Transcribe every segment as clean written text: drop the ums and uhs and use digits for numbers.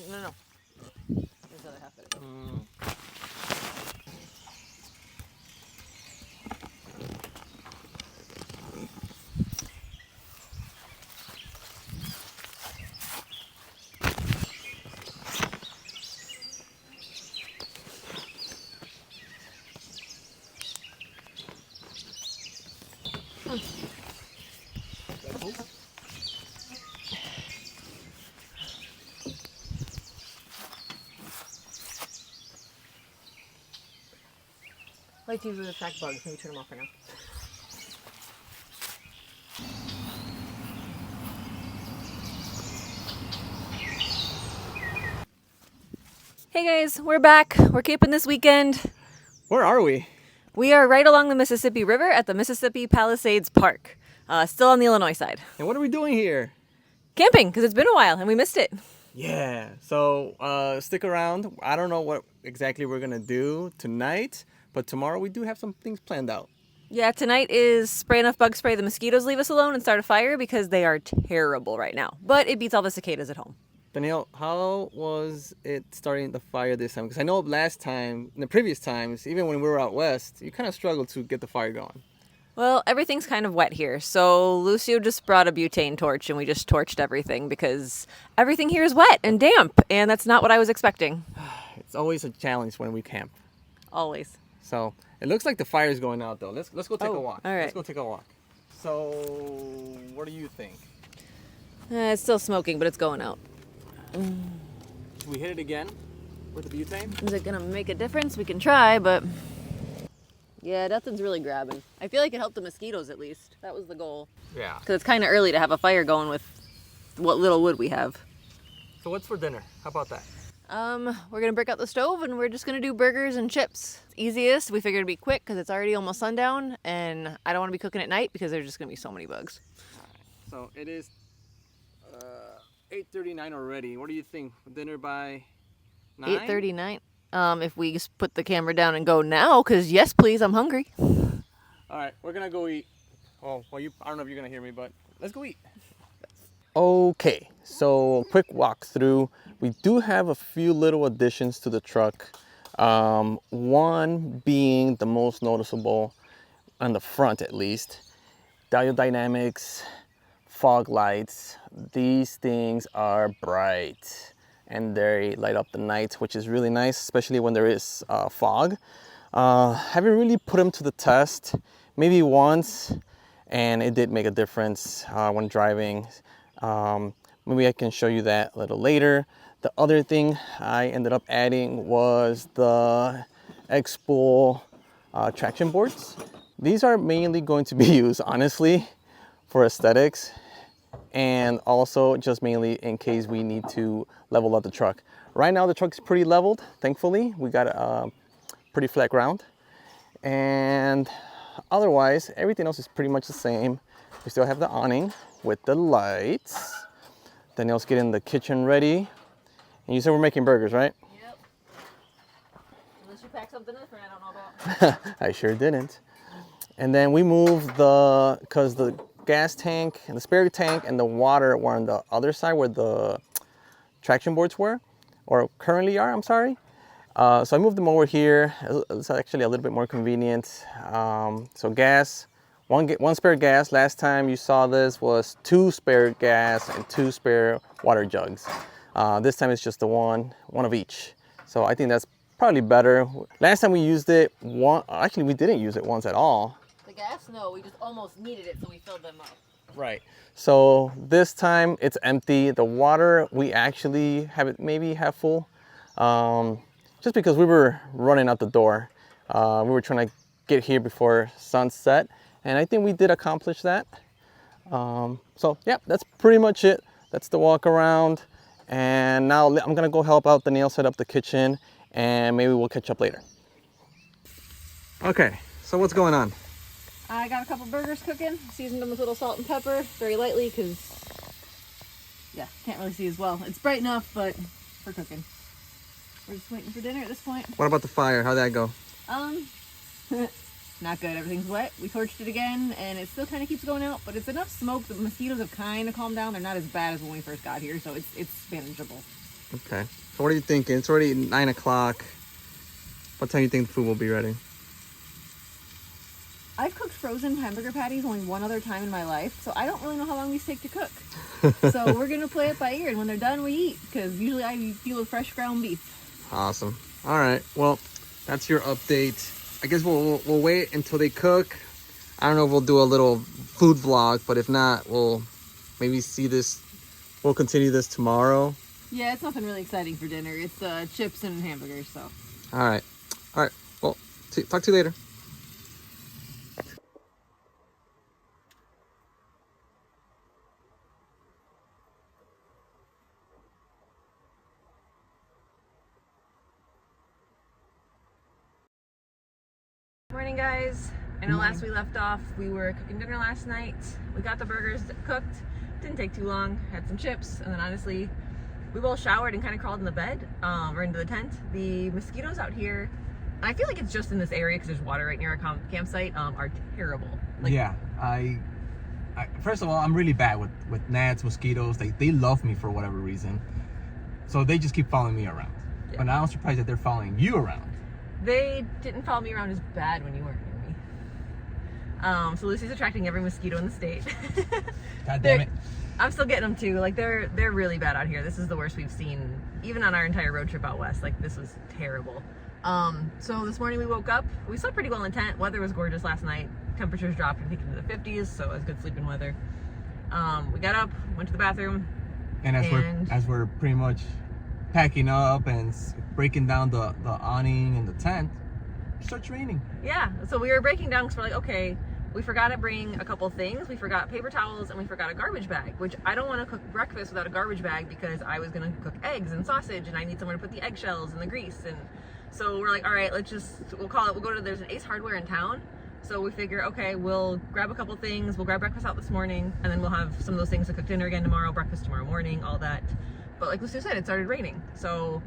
No. There's the other half of it. Lights usually attract bugs. Maybe turn them off for now. Hey guys, we're back. We're camping this weekend. Where are we? We are right along the Mississippi River at the Mississippi Palisades Park. Still on the Illinois side. And what are we doing here? Camping, because it's been a while and we missed it. Yeah, so stick around. I don't know what exactly we're gonna do tonight, but tomorrow we do have some things planned out. Yeah, tonight is spray enough bug spray the mosquitoes leave us alone and start a fire because they are terrible right now. But it beats all the cicadas at home. Danielle, how was it starting the fire this time? Because I know last time, in the previous times, even when we were out west, you kind of struggled to get the fire going. Well, everything's kind of wet here, so Lucio just brought a butane torch and we just torched everything because everything here is wet and damp, and that's not what I was expecting. It's always a challenge when we camp. Always. So it looks like the fire is going out though. Let's go take a walk. All right. Let's go take a walk. So what do you think? It's still smoking, but it's going out. Should we hit it again with the butane? Is it gonna make a difference? We can try, but yeah, nothing's really grabbing. I feel like it helped the mosquitoes at least. That was the goal. Yeah. Because it's kind of early to have a fire going with what little wood we have. So what's for dinner? How about that? We're gonna break out the stove and we're just gonna do burgers and chips. It's easiest. We figured it'd be quick because it's already almost sundown, and I don't want to be cooking at night because there's just gonna be so many bugs. So it is 8:39 already. What do you think? Dinner by 9? 8:39. If we just put the camera down and go now, because yes, please, I'm hungry. All right, we're gonna go eat. Oh, well, I don't know if you're gonna hear me, but let's go eat. Okay, so quick walkthrough. We do have a few little additions to the truck. One being the most noticeable on the front, at least. Diode dynamics, fog lights. These things are bright and they light up the night, which is really nice, especially when there is fog. Haven't really put them to the test, maybe once, and it did make a difference when driving. Maybe I can show you that a little later. The other thing I ended up adding was the X-Spool traction boards. These are mainly going to be used, honestly, for aesthetics, and also just mainly in case we need to level up the truck. Right now the truck's pretty leveled, thankfully. We got a pretty flat ground, and otherwise everything else is pretty much the same. We still have the awning with the lights. Danielle's getting the kitchen ready. And you said we're making burgers, right? Yep. Unless you pack something different I don't know about. I sure didn't. And then we moved because the gas tank and the spare tank and the water were on the other side where the traction boards were, or currently are, I'm sorry. So I moved them over here. It's actually a little bit more convenient. So gas, one spare gas. Last time you saw this was 2 spare gas and 2 spare water jugs. This time it's just the one of each. So I think that's probably better. Last time we used it, actually we didn't use it once at all. The gas? No, we just almost needed it, so we filled them up. Right. So this time it's empty. The water, we actually have it maybe half full. Just because we were running out the door. We were trying to get here before sunset, and I think we did accomplish that. So yeah, that's pretty much it. That's the walk around. And now I'm gonna go help out Danielle set up the kitchen, and maybe we'll catch up later. Okay, so what's going on? I got a couple burgers cooking, seasoned them with a little salt and pepper, very lightly, because, yeah, can't really see as well. It's bright enough, but for cooking. We're just waiting for dinner at this point. What about the fire? How'd that go? Not good. Everything's wet. We torched it again, and it still kind of keeps going out, but it's enough smoke. The mosquitoes have kind of calmed down. They're not as bad as when we first got here, so it's manageable. Okay. So what are you thinking? It's already 9 o'clock. What time do you think the food will be ready? I've cooked frozen hamburger patties only one other time in my life, so I don't really know how long these take to cook. So we're gonna play it by ear, and when they're done, we eat, because usually I deal with fresh ground beef. Awesome. All right. Well, that's your update. I guess we'll wait until they cook. I don't know if we'll do a little food vlog, but if not, we'll maybe see this. We'll continue this tomorrow. Yeah, it's nothing really exciting for dinner. It's chips and hamburgers, so. All right. All right. Well, talk to you later. Morning, guys. I know last we left off, we were cooking dinner last night. We got the burgers cooked. Didn't take too long. Had some chips, and then honestly, we both showered and kind of crawled in the bed, or into the tent. The mosquitoes out here, and I feel like it's just in this area because there's water right near our campsite, are terrible. Like, yeah, I first of all, I'm really bad with gnats, mosquitoes. They love me for whatever reason, so they just keep following me around. Yeah. But now I'm surprised that they're following you around. They didn't follow me around as bad when you weren't near me. So Lucy's attracting every mosquito in the state. God damn it. I'm still getting them too. Like they're really bad out here. This is the worst we've seen, even on our entire road trip out west. Like this was terrible. So this morning we woke up. We slept pretty well in tent. Weather was gorgeous last night. Temperatures dropped, I think, into the 50s, so it was good sleeping weather. We got up, went to the bathroom, And as we're pretty much packing up and breaking down the awning and the tent, it starts raining. Yeah, so we were breaking down because we're like, okay, we forgot to bring a couple things. We forgot paper towels and we forgot a garbage bag, which I don't want to cook breakfast without a garbage bag because I was going to cook eggs and sausage and I need somewhere to put the eggshells and the grease. And so we're like, all right, we'll go to, there's an Ace Hardware in town. So we figure, okay, we'll grab a couple things. We'll grab breakfast out this morning and then we'll have some of those things to cook dinner again tomorrow, breakfast tomorrow morning, all that. But like Lucy said, it started raining. So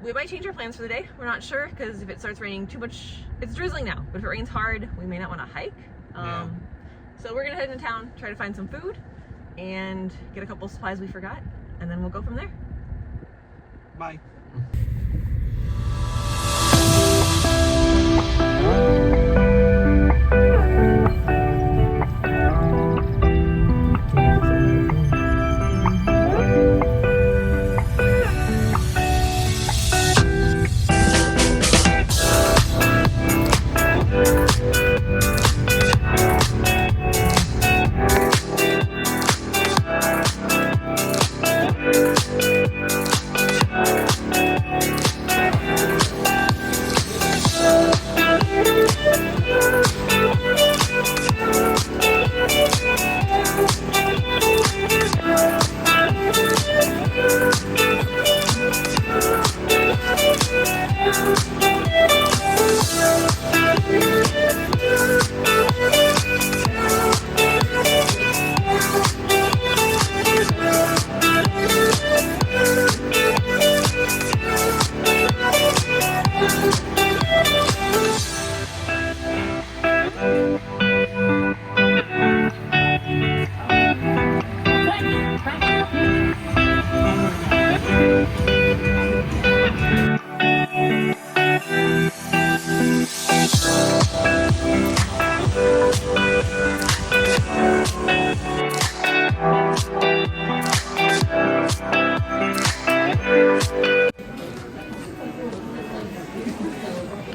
we might change our plans for the day. We're not sure because if it starts raining too much, it's drizzling now, but if it rains hard, we may not want to hike. Yeah. So we're gonna head into town, try to find some food and get a couple supplies we forgot, and then we'll go from there. Bye.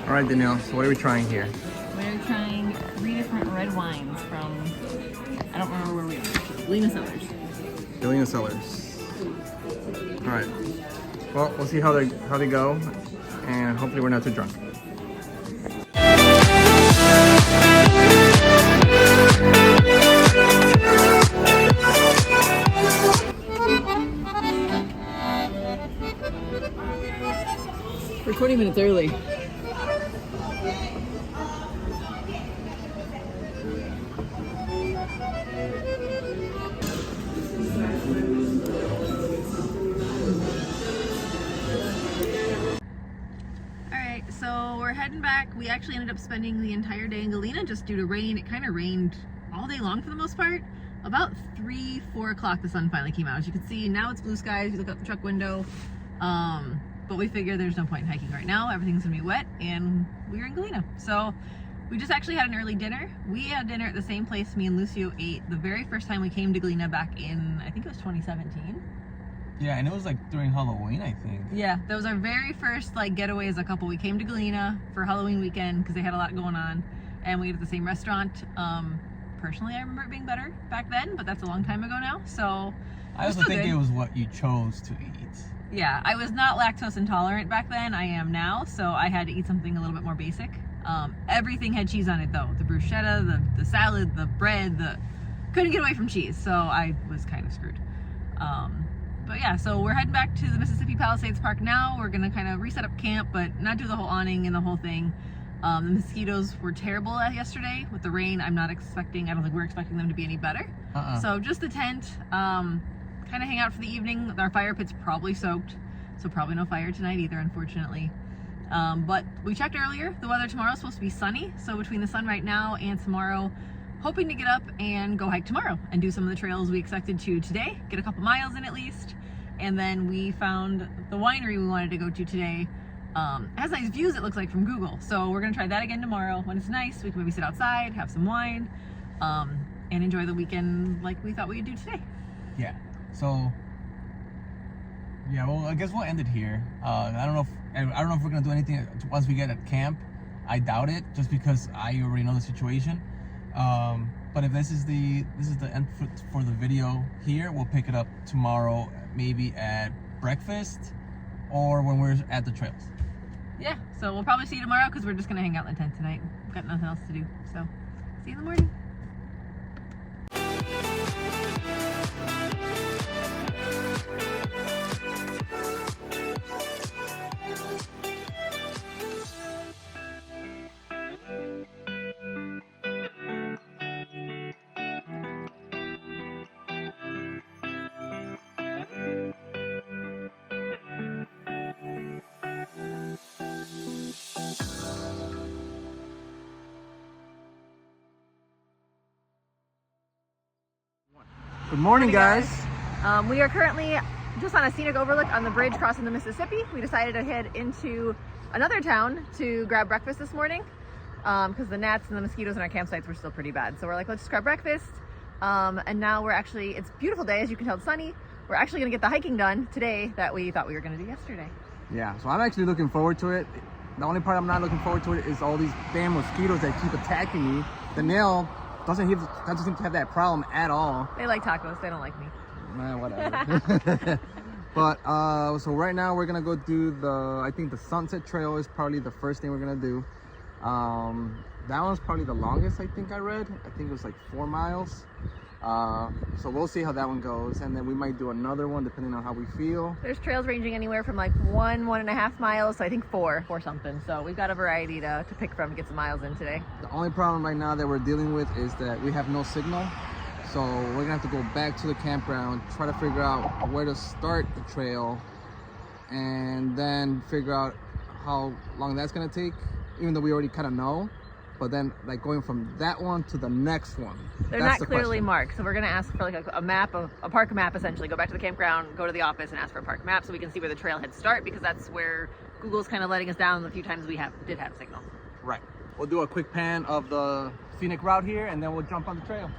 All right, Danielle. So what are we trying here? We're trying 3 different red wines from, I don't remember where we are. Lena Cellars. Galena Cellars. All right. Well, we'll see how they go, and hopefully we're not too drunk. We're 20 minutes early. Alright, so we're heading back. We actually ended up spending the entire day in Galena just due to rain. It kind of rained all day long for the most part. about 3, 4 o'clock the sun finally came out. As you can see, now it's blue skies. You look out the truck window. But we figure there's no point in hiking right now. Everything's gonna be wet, and we're in Galena. So we just actually had an early dinner. We had dinner at the same place me and Lucio ate the very first time we came to Galena back in, I think it was 2017. Yeah, and it was like during Halloween, I think. Yeah, that was our very first like getaway as a couple. We came to Galena for Halloween weekend because they had a lot going on, and we ate at the same restaurant. Personally, I remember it being better back then, but that's a long time ago now. So I also think it was what you chose to eat. Yeah, I was not lactose intolerant back then. I am now, so I had to eat something a little bit more basic. Everything had cheese on it though. The bruschetta, the salad, the bread, couldn't get away from cheese, so I was kind of screwed. But yeah, so we're heading back to the Mississippi Palisades Park now. We're gonna kind of reset up camp, but not do the whole awning and the whole thing. The mosquitoes were terrible yesterday with the rain. I don't think we're expecting them to be any better. So just the tent, kind of hang out for the evening. Our fire pit's probably soaked, so probably no fire tonight either, unfortunately. But we checked earlier. The weather tomorrow is supposed to be sunny, so between the sun right now and tomorrow, hoping to get up and go hike tomorrow and do some of the trails we expected to today, get a couple miles in at least. And then we found the winery we wanted to go to today. It has nice views, it looks like, from Google. So we're gonna try that again tomorrow. When it's nice, we can maybe sit outside, have some wine, and enjoy the weekend like we thought we'd do today. Yeah. So, yeah, well, I guess we'll end it here. I don't know if we're gonna do anything once we get at camp. I doubt it, just because I already know the situation. But if this is the end for the video here, we'll pick it up tomorrow, maybe at breakfast or when we're at the trails. Yeah, so we'll probably see you tomorrow because we're just gonna hang out in the tent tonight. We've got nothing else to do. So, see you in the morning. Good morning, guys. We are currently just on a scenic overlook on the bridge crossing the Mississippi. We decided to head into another town to grab breakfast this morning because the gnats and the mosquitoes in our campsites were still pretty bad. So we're like, let's just grab breakfast. And now it's a beautiful day, as you can tell, it's sunny. We're actually gonna get the hiking done today that we thought we were gonna do yesterday. Yeah, so I'm actually looking forward to it. The only part I'm not looking forward to it is all these damn mosquitoes that keep attacking me. The nail doesn't seem to have that problem at all. They like tacos, they don't like me. Whatever. But so right now we're gonna go do I think the Sunset Trail is probably the first thing we're gonna do. That one's probably the longest, I think I read. I think it was like 4 miles. So we'll see how that one goes, and then we might do another one depending on how we feel. There's trails ranging anywhere from like 1.5 miles to I think 4 something. So we've got a variety to pick from to get some miles in today. The only problem right now that we're dealing with is that we have no signal. So we're gonna have to go back to the campground, try to figure out where to start the trail, and then figure out how long that's gonna take, even though we already kind of know. But then, like, going from that one to the next one, they're not clearly marked. So we're gonna ask for like a map, a park map, essentially. Go back to the campground, go to the office, and ask for a park map so we can see where the trailheads start, because that's where Google's kind of letting us down the few times we did have signal. Right. We'll do a quick pan of the scenic route here, and then we'll jump on the trail.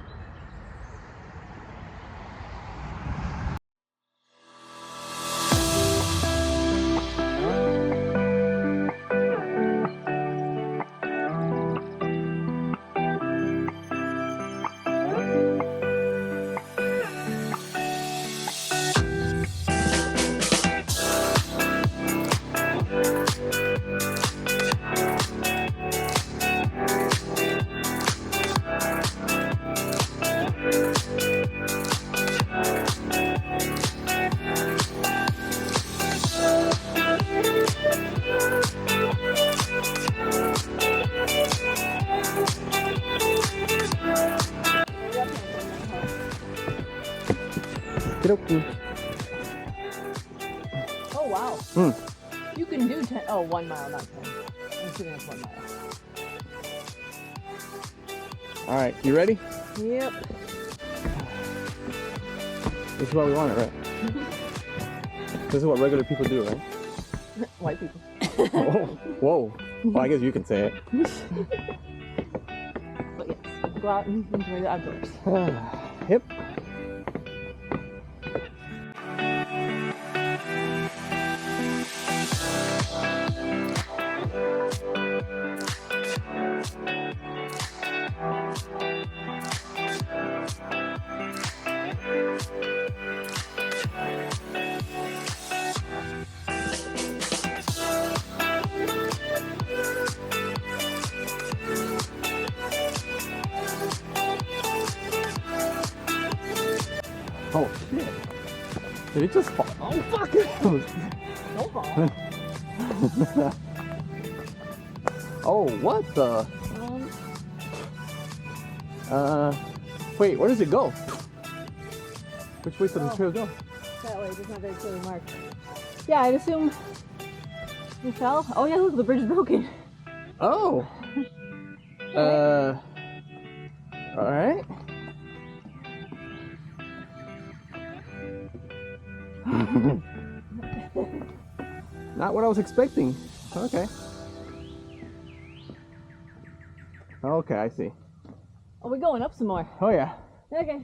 Oh wow. You can do 1 mile, not 10. I'm assuming it's 1 mile. All right, you ready? Yep. This is what we wanted, right? This is what regular people do, right? White people. Oh, whoa. Well, I guess you can say it. But yes, go out and enjoy the outdoors. Yep. Oh shit. Did it just fall? Oh fuck it! Don't fall. Oh, what the? Um, Wait, where does it go? Which way does the trail go? that way, it's not very clearly marked. Yeah, I'd assume you fell. Oh yeah, look, the bridge is broken. Oh. Alright. Not what I was expecting. Okay. Okay, I see. Are we going up some more? Oh yeah. Okay.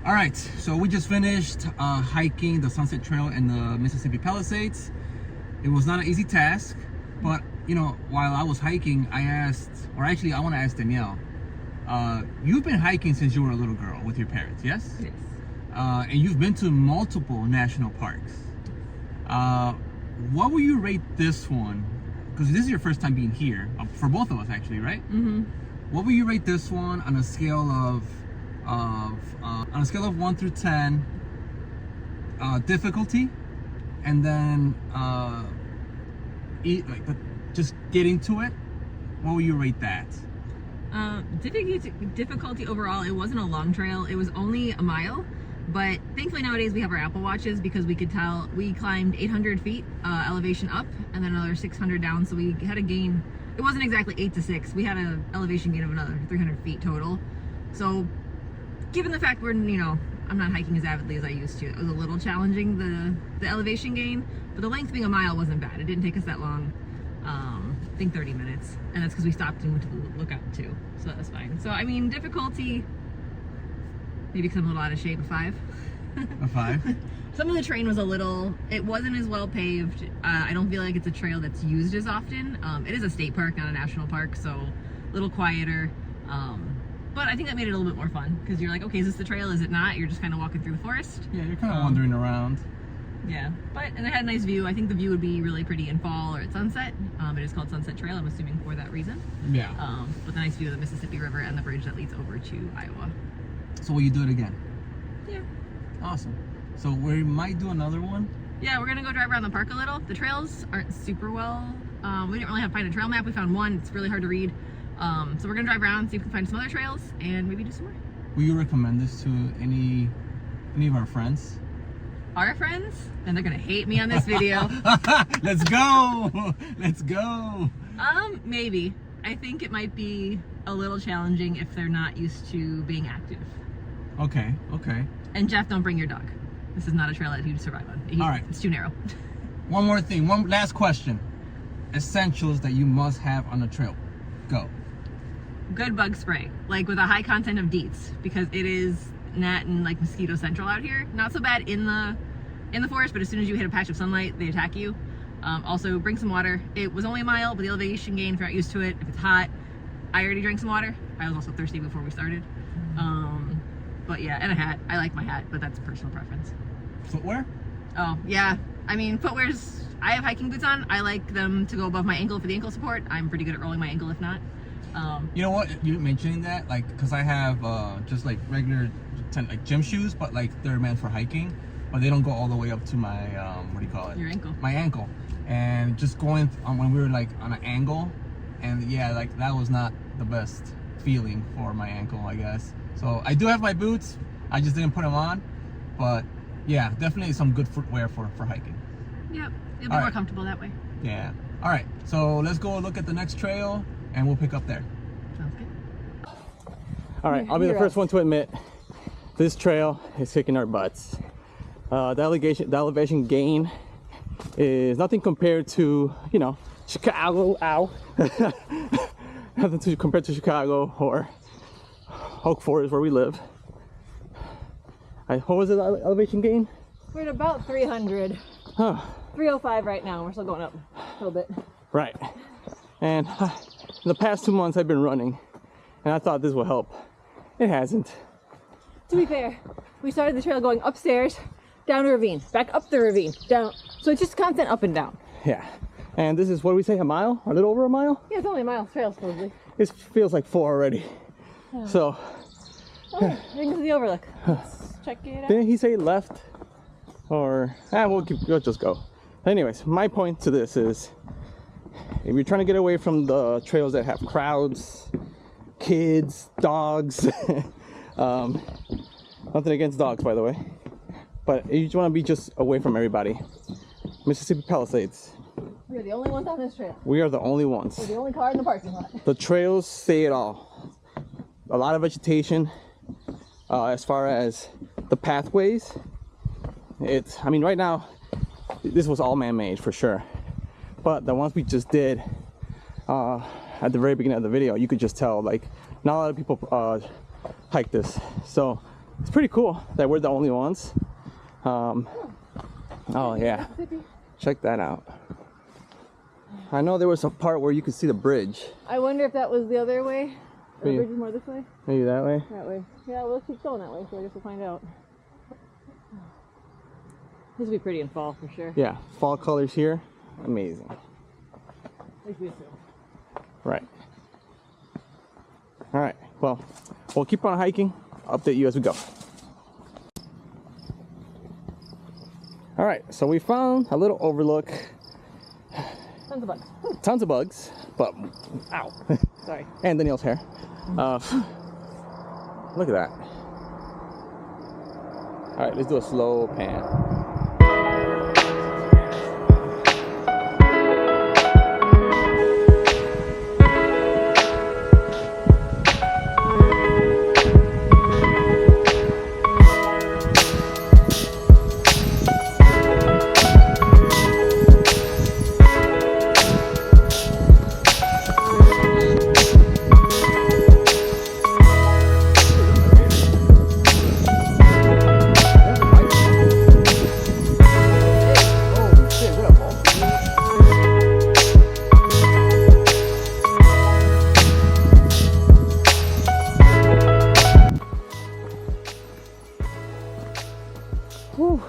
All right, so we just finished hiking the Sunset Trail in the Mississippi Palisades. It was not an easy task, but you know, while I was hiking, I asked, or actually I want to ask Danielle, you've been hiking since you were a little girl with your parents, yes? Yes. And you've been to multiple national parks. What will you rate this one? Because this is your first time being here, for both of us actually, right? Mm-hmm. What will you rate this one on a scale of 1 through 10, difficulty, and then just getting to it? What will you rate that? Difficulty overall, it wasn't a long trail. It was only a mile, but thankfully nowadays we have our Apple Watches because we could tell we climbed 800 feet elevation up and then another 600 down, so we had a gain. It wasn't exactly 8 to 6. We had an elevation gain of another 300 feet total. So given the fact I'm not hiking as avidly as I used to, it was a little challenging, the elevation gain, but the length being a mile wasn't bad. It didn't take us that long. I think 30 minutes, and that's because we stopped and went to the lookout too, so that was fine. So I mean, difficulty, maybe because I'm a little out of shape, a 5. A 5? Some of the terrain was it wasn't as well paved. I don't feel like it's a trail that's used as often. It is a state park, not a national park, so a little quieter. But I think that made it a little bit more fun, because you're like, okay, is this the trail, is it not? You're just kind of walking through the forest. Yeah, you're kind of wandering around. Yeah, and it had a nice view. I think the view would be really pretty in fall or at sunset. It is called Sunset Trail, I'm assuming for that reason. Yeah. With a nice view of the Mississippi River and the bridge that leads over to Iowa. So will you do it again? Yeah. Awesome. So we might do another one? Yeah, we're gonna go drive around the park a little. The trails aren't super well. We didn't really find a trail map. We found one. It's really hard to read. So we're gonna drive around, see if we can find some other trails, and maybe do some more. Will you recommend this to any of our friends? Our friends? And they're gonna hate me on this video. Let's go! Let's go! Maybe. I think it might be a little challenging if they're not used to being active. Okay. And Jeff, don't bring your dog. This is not a trail that he'd survive on. All right. It's too narrow. One more thing, one last question. Essentials that you must have on a trail. Go. Good bug spray, like with a high content of DEETs, because it is gnat and like mosquito central out here. Not so bad in the forest, but as soon as you hit a patch of sunlight, they attack you. Also, bring some water. It was only a mile, but the elevation gain, if you're not used to it, if it's hot, I already drank some water. I was also thirsty before we started. But yeah, and a hat. I like my hat, but that's personal preference. Footwear? Oh, yeah. I mean, I have hiking boots on. I like them to go above my ankle for the ankle support. I'm pretty good at rolling my ankle if not. You know what? You mentioning that, like, because I have just like regular like gym shoes, but like they're meant for hiking, but they don't go all the way up to my what do you call it? Your ankle. My ankle. And just going when we were like on an angle, and yeah, like that was not the best feeling for my ankle, I guess. So I do have my boots. I just didn't put them on, but Yeah, definitely some good footwear for hiking. Yep, it'll be All more right. comfortable that way. Yeah. All right, so let's go look at the next trail and we'll pick up there. Sounds good. All right, I'll be the first one to admit this trail is kicking our butts. The elevation gain is nothing compared to, you know, Chicago. Ow. Nothing to compared to Chicago or Oak Forest where we live. What was the elevation gain? We're at about 300. Oh, 305 right now. We're still going up a little bit. right. And in the past 2 months I've been running and I thought this would help. It hasn't. To be fair, we started the trail going upstairs, down a ravine, back up the ravine, down. So it's just constant up and down. Yeah. And this is, what do we say, a mile? A little over a mile? Yeah, it's only a mile trail supposedly. It feels like 4 already. Yeah. So, Oh, I think it's the overlook. Let's check it out. didn't he say left? Or, we'll just go. Anyways, my point to this is, if you're trying to get away from the trails that have crowds, kids, dogs, nothing against dogs, by the way, but you just want to be just away from everybody. Mississippi Palisades. We're the only ones on this trail. We are the only ones. We're the only car in the parking lot. The trails say it all. A lot of vegetation. As far as the pathways, I mean, right now, this was all man-made for sure. But the ones we just did at the very beginning of the video, you could just tell, like, not a lot of people hike this. So it's pretty cool that we're the only ones. Oh yeah, check that out. I know there was a part where you could see the bridge. I wonder if that was the other way. The Maybe. bridge is more this way? Maybe that way? That way. Yeah, we'll keep going that way, so I guess we'll find out. This will be pretty in fall for sure. Yeah, fall colors here, amazing. At least we assume. Right. All right, well, we'll keep on hiking. I'll update you as we go. All right, so we found a little overlook. Tons of bugs. Tons of bugs, but ow. Sorry. And Danielle's hair. Look at that. All right, let's do a slow pan. Whew.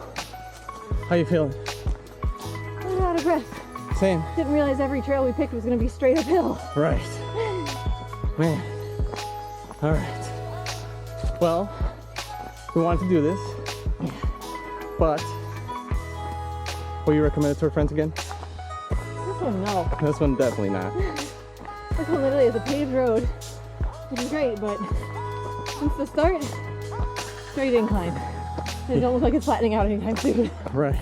How you feeling? I'm out of breath. Same. Didn't realize every trail we picked was going to be straight uphill. Right. Man. All right. Well, we wanted to do this, but will you recommend it to our friends again? This one, no. This one, definitely not. This one literally is a paved road, which is great, but since the start, straight incline. It don't look like it's flattening out anytime soon. Right.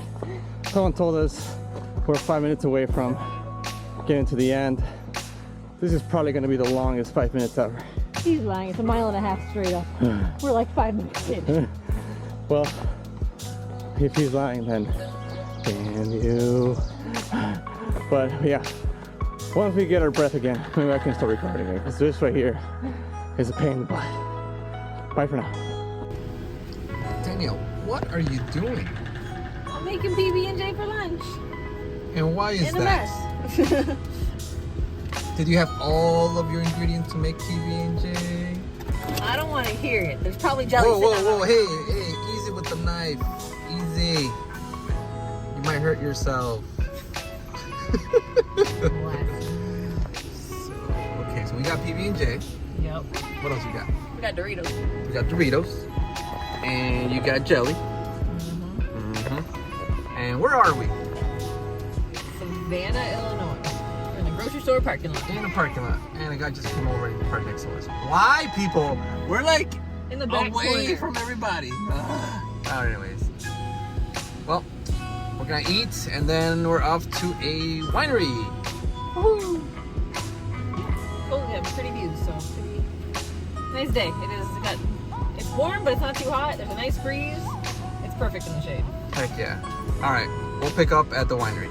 Someone told us we're 5 minutes away from getting to the end. This is probably going to be the longest 5 minutes ever. He's lying. It's a mile and a half straight up. We're like 5 minutes in. Well, if he's lying, then can you? But yeah, once we get our breath again, maybe I can start recording it. Because this right here is a pain in the butt. Bye for now. Danielle, what are you doing? I'm making PB&J for lunch. And why is In a that? mess. Did you have all of your ingredients to make PB&J? I don't want to hear it. There's probably jelly Whoa, sitting whoa, on whoa! Hey, easy with the knife. Easy. You might hurt yourself. Okay, so we got PB&J. Yep. What else we got? We got Doritos. We got Doritos. And you got jelly. And where are we? Savannah, Illinois. We're in the grocery store parking lot. In the parking lot. And a guy just came over and parked next to us. Why, people? We're like In the back away corner. from everybody. Alright, anyways. We're gonna eat, and then we're off to a winery. Woohoo! Oh, we have pretty views, so pretty nice day. It's warm, but it's not too hot. There's a nice breeze. It's perfect in the shade. Heck yeah. All right, we'll pick up at the winery.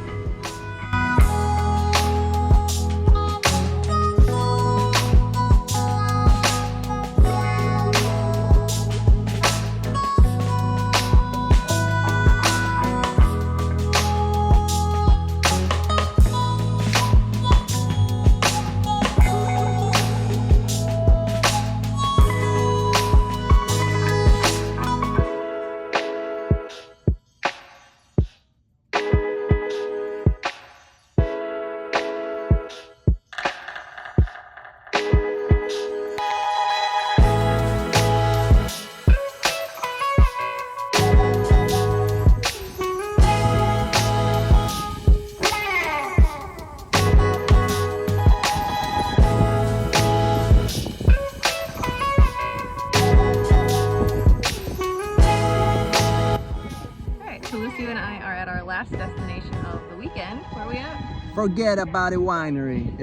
Last destination of the weekend. Where are we at? Forget about a winery.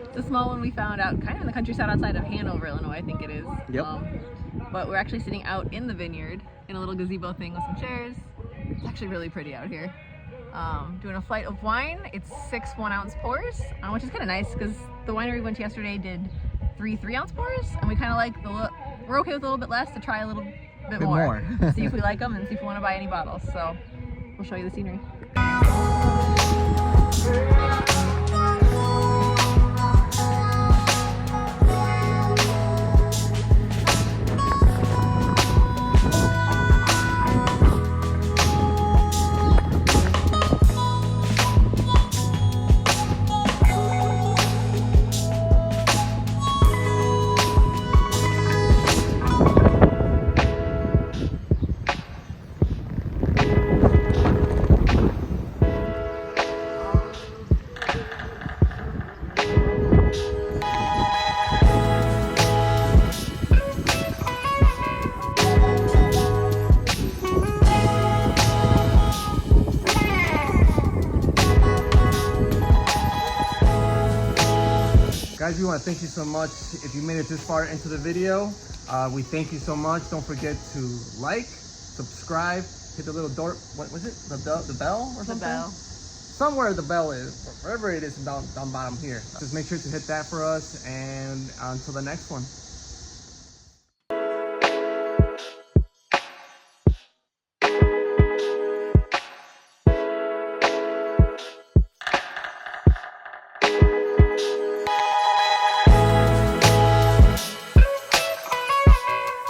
It's a small one we found out kind of in the countryside outside of Hanover, Illinois, I think it is. Yep. But we're actually sitting out in the vineyard in a little gazebo thing with some chairs. It's actually really pretty out here. Doing a flight of wine. It's 6 1-ounce pours, which is kind of nice because the winery we went to yesterday did 3 3-ounce pours, and we kind of like we're okay with a little bit less to try a little bit more. See if we like them and see if we want to buy any bottles. So we'll show you the scenery. Guys, we want to thank you so much. If you made it this far into the video, we thank you so much. Don't forget to like, subscribe, hit the little door. What was it? The bell or something? The bell. Somewhere the bell is, wherever it is down bottom here. Just make sure to hit that for us, and until the next one.